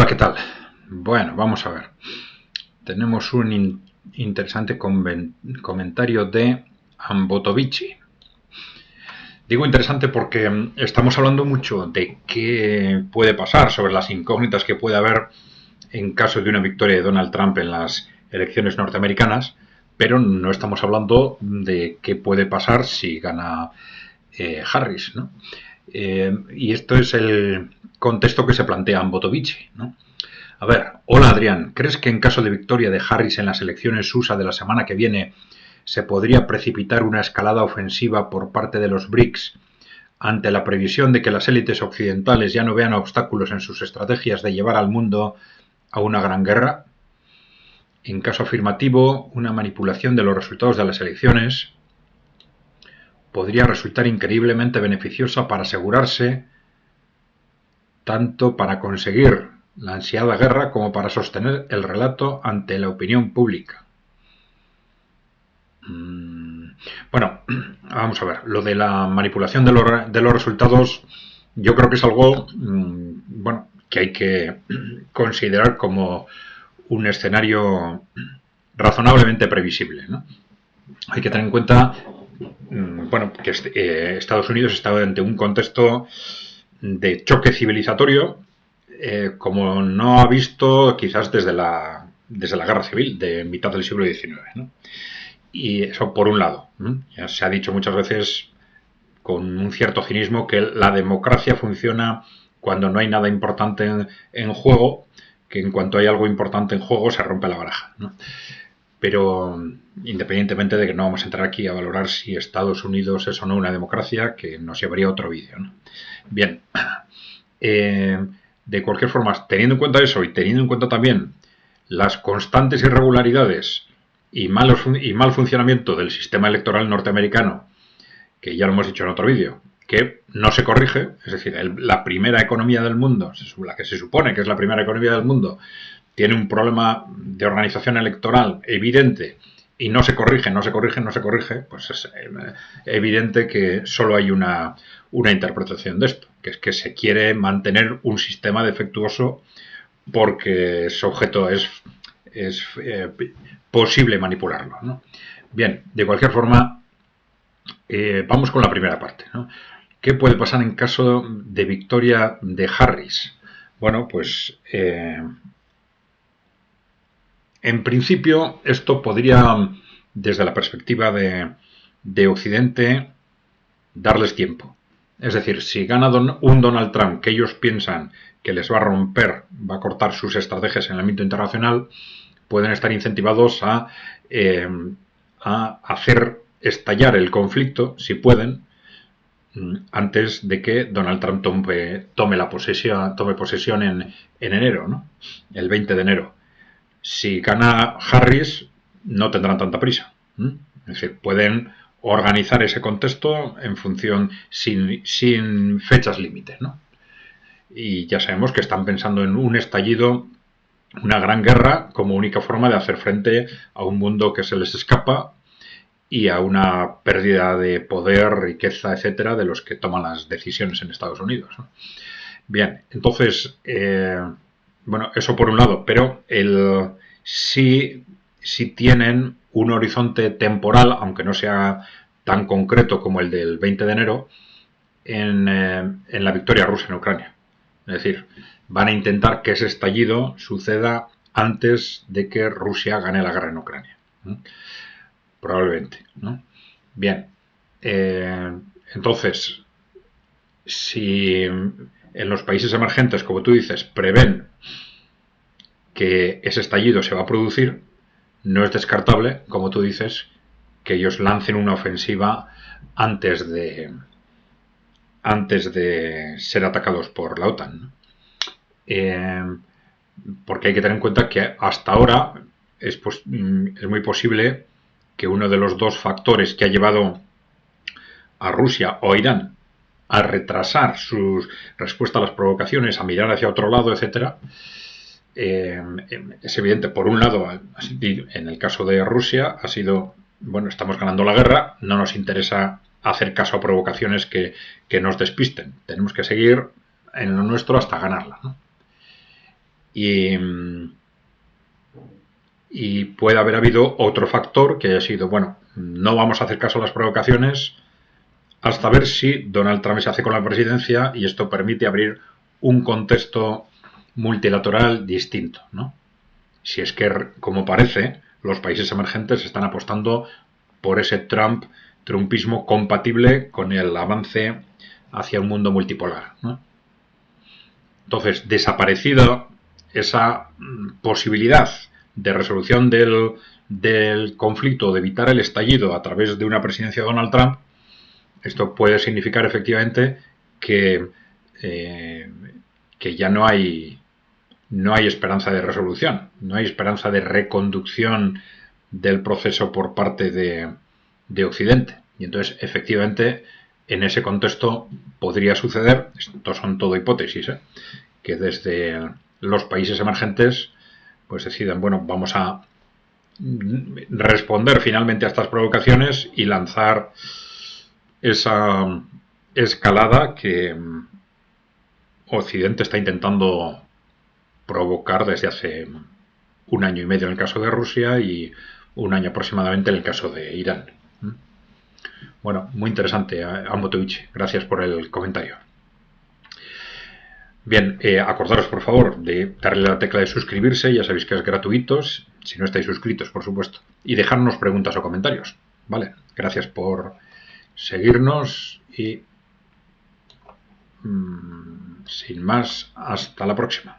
Hola, ¿qué tal? Bueno, vamos a ver. Tenemos un interesante comentario de Ambotovici. Digo interesante porque estamos hablando mucho de qué puede pasar, sobre las incógnitas que puede haber en caso de una victoria de Donald Trump en las elecciones norteamericanas, pero no estamos hablando de qué puede pasar si gana Harris, ¿no? Y esto es el contexto que se plantea Ambotovici, ¿no? A ver, hola Adrián, ¿crees que en caso de victoria de Harris en las elecciones USA de la semana que viene se podría precipitar una escalada ofensiva por parte de los BRICS ante la previsión de que las élites occidentales ya no vean obstáculos en sus estrategias de llevar al mundo a una gran guerra? En caso afirmativo, una manipulación de los resultados de las elecciones podría resultar increíblemente beneficiosa para asegurarse, tanto para conseguir la ansiada guerra como para sostener el relato ante la opinión pública. Bueno, vamos a ver, lo de la manipulación de los resultados yo creo que es algo bueno, que hay que considerar como un escenario razonablemente previsible, ¿no? Hay que tener en cuenta bueno, que Estados Unidos está ante un contexto de choque civilizatorio como no ha visto quizás desde la Guerra Civil de mitad del siglo XIX, ¿no? Y eso por un lado. Ya se ha dicho muchas veces con un cierto cinismo que la democracia funciona cuando no hay nada importante en juego, que en cuanto hay algo importante en juego se rompe la baraja, ¿no? Pero independientemente de que no vamos a entrar aquí a valorar si Estados Unidos es o no una democracia, que nos llevaría a otro vídeo, ¿no? Bien, de cualquier forma, teniendo en cuenta eso y teniendo en cuenta también las constantes irregularidades y mal funcionamiento del sistema electoral norteamericano, que ya lo hemos dicho en otro vídeo, que no se corrige, es decir, la primera economía del mundo, la que se supone que es la primera economía del mundo, tiene un problema de organización electoral evidente y no se corrige, pues es evidente que solo hay una interpretación de esto, que es que se quiere mantener un sistema defectuoso porque su objeto es posible manipularlo, ¿no? Bien, de cualquier forma, vamos con la primera parte, ¿no? ¿Qué puede pasar en caso de victoria de Harris? Bueno, pues en principio esto podría, desde la perspectiva de Occidente, darles tiempo. Es decir, si gana un Donald Trump que ellos piensan que les va a romper, va a cortar sus estrategias en el ámbito internacional, pueden estar incentivados a hacer estallar el conflicto, si pueden, antes de que Donald Trump tome posesión en enero, ¿no? El 20 de enero. Si gana Harris, no tendrán tanta prisa. Es decir, pueden organizar ese contexto en función, sin fechas límite, ¿no? Y ya sabemos que están pensando en un estallido, una gran guerra, como única forma de hacer frente a un mundo que se les escapa y a una pérdida de poder, riqueza, etcétera, de los que toman las decisiones en Estados Unidos, ¿no? Bien, entonces, bueno, eso por un lado, pero sí tienen un horizonte temporal, aunque no sea tan concreto como el del 20 de enero, en la victoria rusa en Ucrania. Es decir, van a intentar que ese estallido suceda antes de que Rusia gane la guerra en Ucrania, ¿no? Probablemente, ¿no? Bien, entonces, si en los países emergentes, como tú dices, prevén que ese estallido se va a producir, no es descartable, como tú dices, que ellos lancen una ofensiva antes de ser atacados por la OTAN, ¿no? Porque hay que tener en cuenta que hasta ahora es muy posible que uno de los dos factores que ha llevado a Rusia o a Irán a retrasar su respuesta a las provocaciones, a mirar hacia otro lado, etcétera, es evidente. Por un lado, en el caso de Rusia, ha sido, bueno, estamos ganando la guerra, no nos interesa hacer caso a provocaciones que nos despisten, tenemos que seguir en lo nuestro hasta ganarla, ¿no? y puede haber habido otro factor que haya sido, bueno, no vamos a hacer caso a las provocaciones hasta ver si Donald Trump se hace con la presidencia y esto permite abrir un contexto multilateral distinto, ¿no? Si es que, como parece, los países emergentes están apostando por ese trumpismo compatible con el avance hacia un mundo multipolar, ¿no? Entonces, desaparecida esa posibilidad de resolución del conflicto, de evitar el estallido a través de una presidencia de Donald Trump, esto puede significar efectivamente que ya no hay esperanza de resolución, no hay esperanza de reconducción del proceso por parte de Occidente. Y entonces, efectivamente, en ese contexto podría suceder, esto son todo hipótesis, que desde los países emergentes pues decidan, bueno, vamos a responder finalmente a estas provocaciones y lanzar esa escalada que Occidente está intentando provocar desde hace un año y medio en el caso de Rusia y un año aproximadamente en el caso de Irán. Bueno, muy interesante, Ambotovich. Gracias por el comentario. Bien, acordaros por favor de darle a la tecla de suscribirse, ya sabéis que es gratuito, si no estáis suscritos, por supuesto, y dejarnos preguntas o comentarios. Vale, gracias por seguirnos y sin más, hasta la próxima.